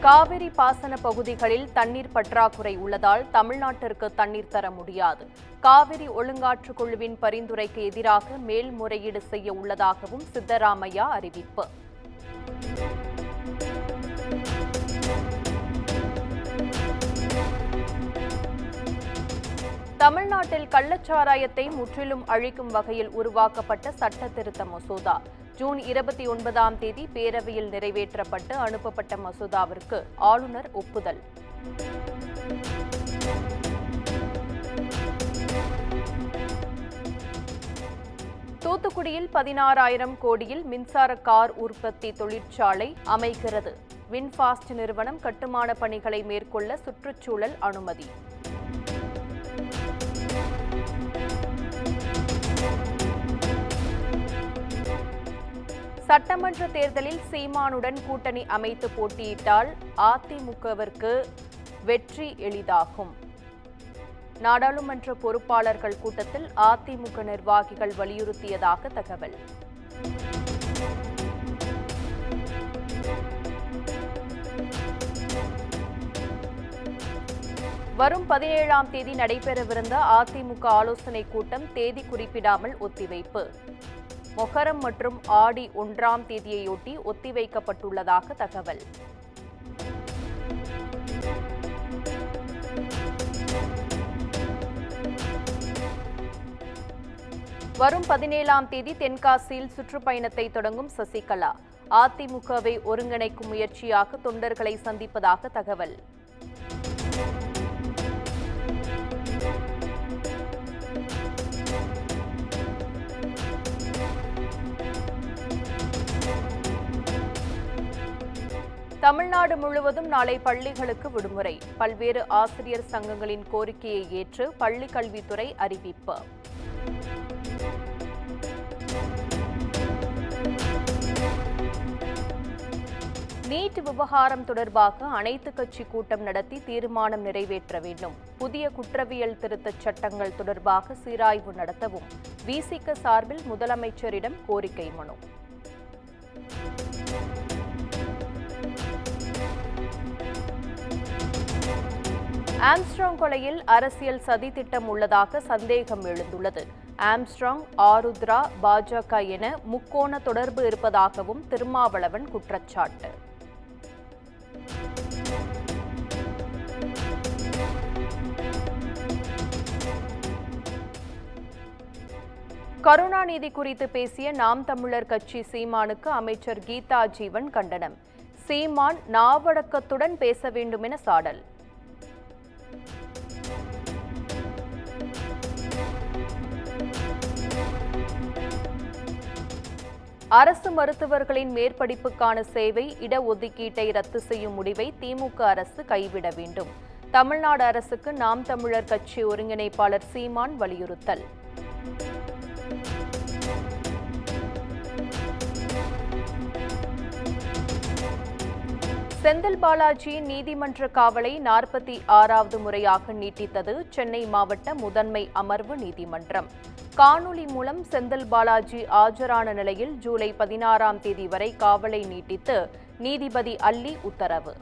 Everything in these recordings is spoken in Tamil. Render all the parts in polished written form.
காவிரி பாசன பகுதிகளில் தண்ணீர் பற்றாக்குறை உள்ளதால் தமிழ்நாட்டிற்கு தண்ணீர் தர முடியாது. காவிரி ஒழுங்காற்று குழுவின் பரிந்துரைக்கு எதிராக மேல்முறையீடு செய்ய உள்ளதாகவும் சித்தராமையா அறிவிப்பு. தமிழ்நாட்டில் கள்ளச்சாராயத்தை முற்றிலும் அழிக்கும் வகையில் உருவாக்கப்பட்ட சட்ட திருத்த மசோதா ஜூன் 29ஆம் தேதி பேரவையில் நிறைவேற்றப்பட்டு அனுப்பப்பட்ட மசோதாவிற்கு ஆளுநர் ஒப்புதல். தூத்துக்குடியில் 16,000 கோடியில் மின்சார கார் உற்பத்தி தொழிற்சாலை அமைக்கிறது. வின்ஃபாஸ்ட் நிறுவனம் கட்டுமான பணிகளை மேற்கொள்ள சுற்றுச்சூழல் அனுமதி. சட்டமன்ற தேர்தலில் சீமானுடன் கூட்டணி அமைத்து போட்டியிட்டால் அதிமுகவிற்கு வெற்றி எளிதாகும். நாடாளுமன்ற பொறுப்பாளர்கள் கூட்டத்தில் அதிமுக நிர்வாகிகள் வலியுறுத்தியதாக தகவல். வரும் 17ஆம் தேதி நடைபெறவிருந்த அதிமுக ஆலோசனைக் கூட்டம் தேதி குறிப்பிடாமல் ஒத்திவைப்பு. மொஹரம் மற்றும் ஆடி 1ஆம் தேதியையொட்டி ஒத்திவைக்கப்பட்டுள்ளதாக தகவல். வரும் 17ஆம் தேதி தென்காசியில் சுற்றுப்பயணத்தை தொடங்கும் சசிகலா. அதிமுகவை ஒருங்கிணைக்கும் முயற்சியாக தொண்டர்களை சந்திப்பதாக தகவல். தமிழ்நாடு முழுவதும் நாளை பள்ளிகளுக்கு விடுமுறை. பல்வேறு ஆசிரியர் சங்கங்களின் கோரிக்கையை ஏற்று பள்ளிக் கல்வித்துறை அறிவிப்பு. நீட் விவகாரம் தொடர்பாக அனைத்துக் கட்சி கூட்டம் நடத்தி தீர்மானம் நிறைவேற்ற வேண்டும். புதிய குற்றவியல் திருத்தச் சட்டங்கள் தொடர்பாக சீராய்வு நடத்தவும் விசிக சார்பில் முதலமைச்சரிடம் கோரிக்கை மனு. ஆம்ஸ்ட்ராங் கொலையில் அரசியல் சதி திட்டம் உள்ளதாக சந்தேகம் எழுந்துள்ளது. ஆம்ஸ்ட்ராங், ஆருத்ரா, பாஜக என முக்கோண தொடர்பு இருப்பதாகவும் திருமாவளவன் குற்றச்சாட்டு. கருணாநிதி குறித்து பேசிய நாம் தமிழர் கட்சி சீமானுக்கு அமைச்சர் கீதா ஜீவன் கண்டனம். சீமான் நாவடக்கத்துடன் பேச வேண்டும் என சாடல். அரசு மருத்துவர்களின் மேற்படிப்புக்கான சேவை இடஒதுக்கீட்டை ரத்து செய்யும் முடிவை திமுக அரசு கைவிட வேண்டும். தமிழ்நாடு அரசுக்கு நாம் தமிழர் கட்சி ஒருங்கிணைப்பாளர் சீமான் வலியுறுத்தல். செந்தில் பாலாஜியின் நீதிமன்ற காவலை 46வது முறையாக நீட்டித்தது சென்னை மாவட்ட முதன்மை அமர்வு நீதிமன்றம். காணொலி மூலம் செந்தில் பாலாஜி ஆஜரான நிலையில் ஜூலை 16ஆம் தேதி வரை காவலை நீட்டித்து நீதிபதி அல்லி உத்தரவு.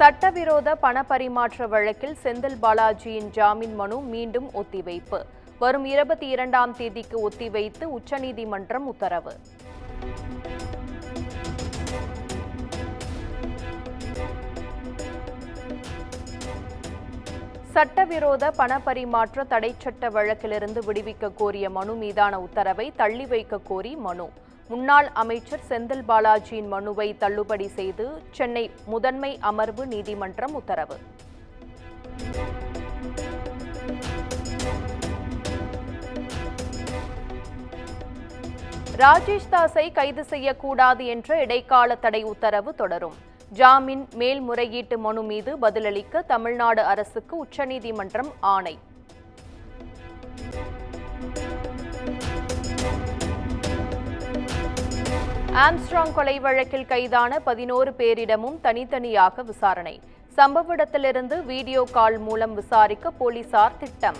சட்டவிரோத பணப்பரிமாற்ற வழக்கில் செந்தில் பாலாஜியின் ஜாமீன் மனு மீண்டும் ஒத்திவைப்பு. வரும் 22ஆம் தேதிக்கு ஒத்திவைத்து உச்சநீதிமன்றம் உத்தரவு. சட்டவிரோத பணப்பரிமாற்ற தடைச்சட்ட வழக்கிலிருந்து விடுவிக்க கோரிய மனு மீதான உத்தரவை தள்ளி வைக்க கோரி மனு. முன்னாள் அமைச்சர் செந்தில் பாலாஜியின் மனுவை தள்ளுபடி செய்து சென்னை முதன்மை அமர்வு நீதிமன்றம் உத்தரவு. ராஜேஷ் தாஸை கைது செய்யக்கூடாது என்ற இடைக்கால தடை உத்தரவு தொடரும். ஜாமீன் மேல்முறையீட்டு மனு மீது பதிலளிக்க தமிழ்நாடு அரசுக்கு உச்சநீதிமன்றம் ஆணை. ஆம்ஸ்ட்ராங் கொலை வழக்கில் கைதான 11 பேரிடமும் தனித்தனியாக விசாரணை. சம்பவ இடத்திலிருந்து வீடியோ கால் மூலம் விசாரிக்க போலீசார் திட்டம்.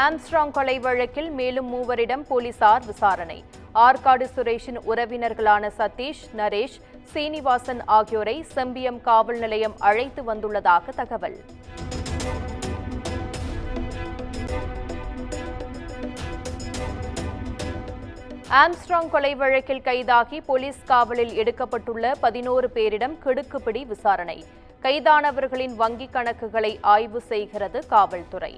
ஆம்ஸ்ட்ராங் கொலை வழக்கில் மேலும் 3 போலீசார் விசாரணை. ஆற்காடு சுரேஷின் உறவினர்களான சதீஷ், நரேஷ், சீனிவாசன் ஆகியோரை செம்பியம் காவல் நிலையம் அழைத்து வந்துள்ளதாக தகவல். ஆம்ஸ்ட்ராங் கொலை வழக்கில் கைதாகி போலீஸ் காவலில் எடுக்கப்பட்டுள்ள 11 பேரிடம் கிடுக்குப்பிடி விசாரணை. கைதானவர்களின் வங்கிக் கணக்குகளை ஆய்வு செய்கிறது காவல்துறை.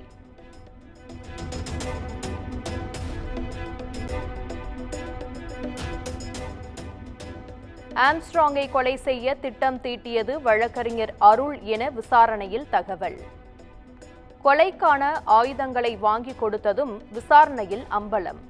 ஆம்ஸ்ட்ராங்கை கொலை செய்ய திட்டம் தீட்டியது வழக்கறிஞர் அருள் என விசாரணையில் தகவல். கொலைக்கான ஆயுதங்களை வாங்கி கொடுத்ததும் விசாரணையில் அம்பலம்.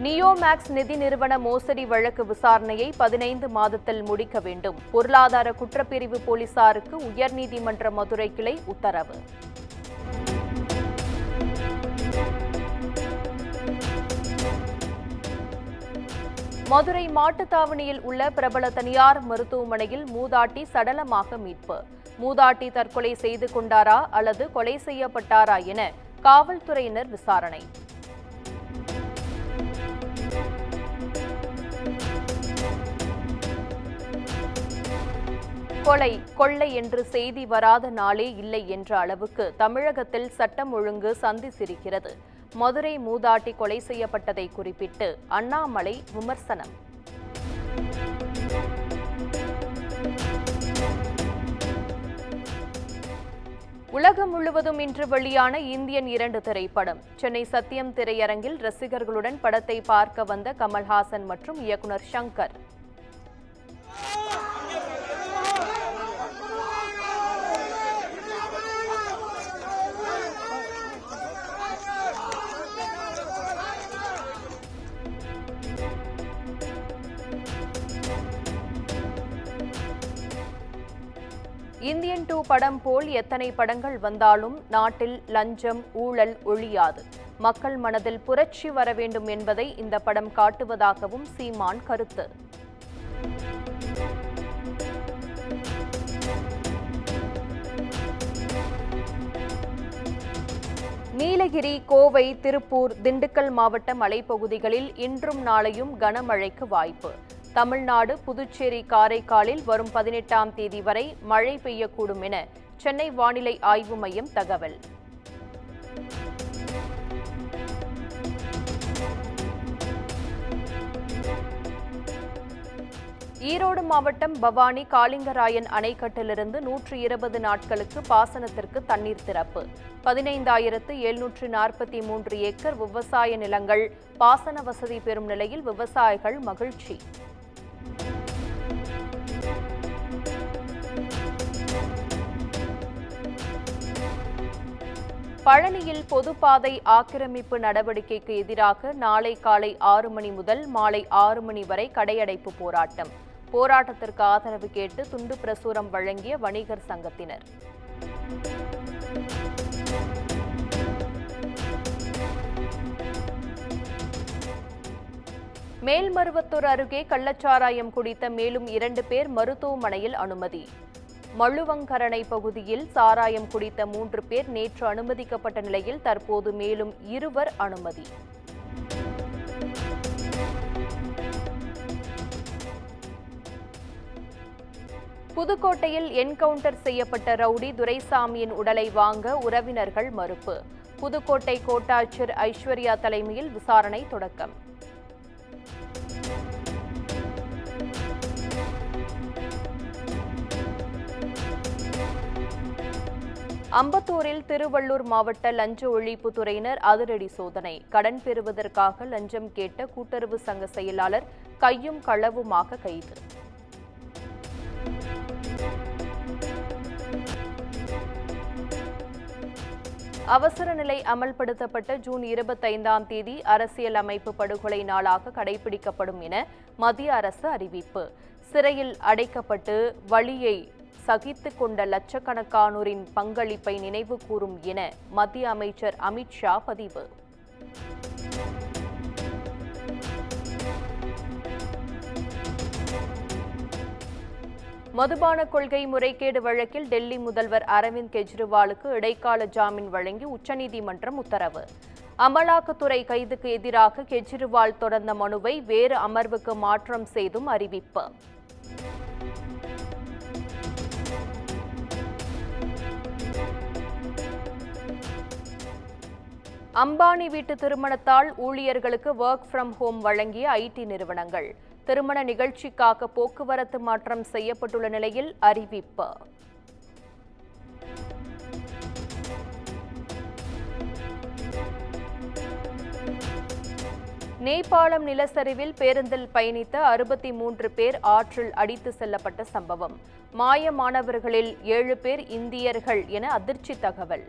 நியோமேக்ஸ் நிதி நிறுவன மோசடி வழக்கு விசாரணையை 15 மாதத்தில் முடிக்க வேண்டும். பொருளாதார குற்றப்பிரிவு போலீசாருக்கு உயர்நீதிமன்ற மதுரை கிளை உத்தரவு. மதுரை மாட்டுத்தாவணியில் உள்ள பிரபல தனியார் மருத்துவமனையில் மூதாட்டி சடலமாக மீட்பு. மூதாட்டி தற்கொலை செய்து கொண்டாரா அல்லது கொலை செய்யப்பட்டாரா என காவல்துறையினர் விசாரணை. கொலை கொள்ளை என்று செய்தி வராத நாளே இல்லை என்ற அளவுக்கு தமிழகத்தில் சட்டம் ஒழுங்கு சந்தி சிரிக்கிறது. மதுரை மூதாட்டி கொலை செய்யப்பட்டதை குறிப்பிட்டு அண்ணாமலை விமர்சனம். உலகம் முழுவதும் இன்று வெளியான இந்தியன் 2 திரைப்படம். சென்னை சத்தியம் திரையரங்கில் ரசிகர்களுடன் படத்தை பார்க்க வந்த கமல்ஹாசன் மற்றும் இயக்குனர் சங்கர். இந்தியன் 2 படம் போல் எத்தனை படங்கள் வந்தாலும் நாட்டில் லஞ்சம், ஊழல் ஒழியாது. மக்கள் மனதில் புரட்சி வர வேண்டும் என்பதை இந்த படம் காட்டுவதாகவும் சீமான் கருத்து. நீலகிரி, கோவை, திருப்பூர், திண்டுக்கல் மாவட்ட மலைப்பகுதிகளில் இன்றும் நாளையும் கனமழைக்கு வாய்ப்பு. தமிழ்நாடு, புதுச்சேரி, காரைக்காலில் வரும் 18ஆம் தேதி வரை மழை பெய்யக்கூடும் என சென்னை வானிலை ஆய்வு மையம் தகவல். ஈரோடு மாவட்டம் பவானி காளிங்கராயன் அணைக்கட்டிலிருந்து 120 நாட்களுக்கு பாசனத்திற்கு தண்ணீர் திறப்பு. 15,743 ஏக்கர் விவசாய நிலங்கள் பாசன வசதி பெறும் நிலையில் விவசாயிகள் மகிழ்ச்சி. பழனியில் பொதுப்பாதை ஆக்கிரமிப்பு நடவடிக்கைக்கு எதிராக நாளை காலை 6 மணி முதல் மாலை 6 மணி வரை கடையடைப்பு போராட்டம். போராட்டத்திற்கு ஆதரவு கேட்டு துண்டு பிரசுரம் வழங்கிய வணிகர் சங்கத்தினர். மேல்மருவத்தூர் அருகே கள்ளச்சாராயம் குடித்த மேலும் 2 பேர் மருத்துவமனையில் அனுமதி. மழுவங்கரணை பகுதியில் சாராயம் குடித்த 3 பேர் நேற்று அனுமதிக்கப்பட்ட நிலையில் தற்போது மேலும் 2 அனுமதி. புதுக்கோட்டையில் என்கவுண்டர் செய்யப்பட்ட ரவுடி துரைசாமியின் உடலை வாங்க உறவினர்கள் மறுப்பு. புதுக்கோட்டை கோட்டாட்சியர் ஐஸ்வர்யா தலைமையில் விசாரணை தொடக்கம். அம்பத்தூரில் திருவள்ளூர் மாவட்ட லஞ்ச ஒழிப்புத்துறையினர் அதிரடி சோதனை. கடன் பெறுவதற்காக லஞ்சம் கேட்ட கூட்டுறவு சங்க செயலாளர் கையும் களவுமாக கைது. அவசர நிலை அமல்படுத்தப்பட்ட ஜூன் 25ஆம் தேதி அரசியல் அமைப்பு படுகொலை நாளாக கடைபிடிக்கப்படும் என மத்திய அரசு அறிவிப்பு. சிறையில் அடைக்கப்பட்டு வலியை சகித்துக் கொண்ட லட்சக்கணக்கானோரின் பங்களிப்பை நினைவு கூறும் என மத்திய அமைச்சர் அமித் ஷா பதிவு. மதுபான கொள்கை முறைகேடு வழக்கில் டெல்லி முதல்வர் அரவிந்த் கெஜ்ரிவாலுக்கு இடைக்கால ஜாமீன் வழங்கி உச்சநீதிமன்றம் உத்தரவு. அமலாக்கத்துறை கைதுக்கு எதிராக கெஜ்ரிவால் தொடர்ந்த மனுவை வேறு அமர்வுக்கு மாற்றம் செய்தும் அறிவிப்பு. அம்பானி வீட்டு திருமணத்தால் ஊழியர்களுக்கு ஒர்க் ஃப்ரம் ஹோம் வழங்கிய ஐடி நிறுவனங்கள் திருமண நிகழ்ச்சிக்காக போக்குவரத்து மாற்றம் செய்யப்பட்டுள்ள நிலையில் அறிவிப்பு. நேபாளம் நிலச்சரிவில் பேருந்தில் பயணித்த 63 பேர் ஆற்றில் அடித்து செல்லப்பட்ட சம்பவம். மாயமானவர்களில் 7 பேர் இந்தியர்கள் என அதிர்ச்சி தகவல்.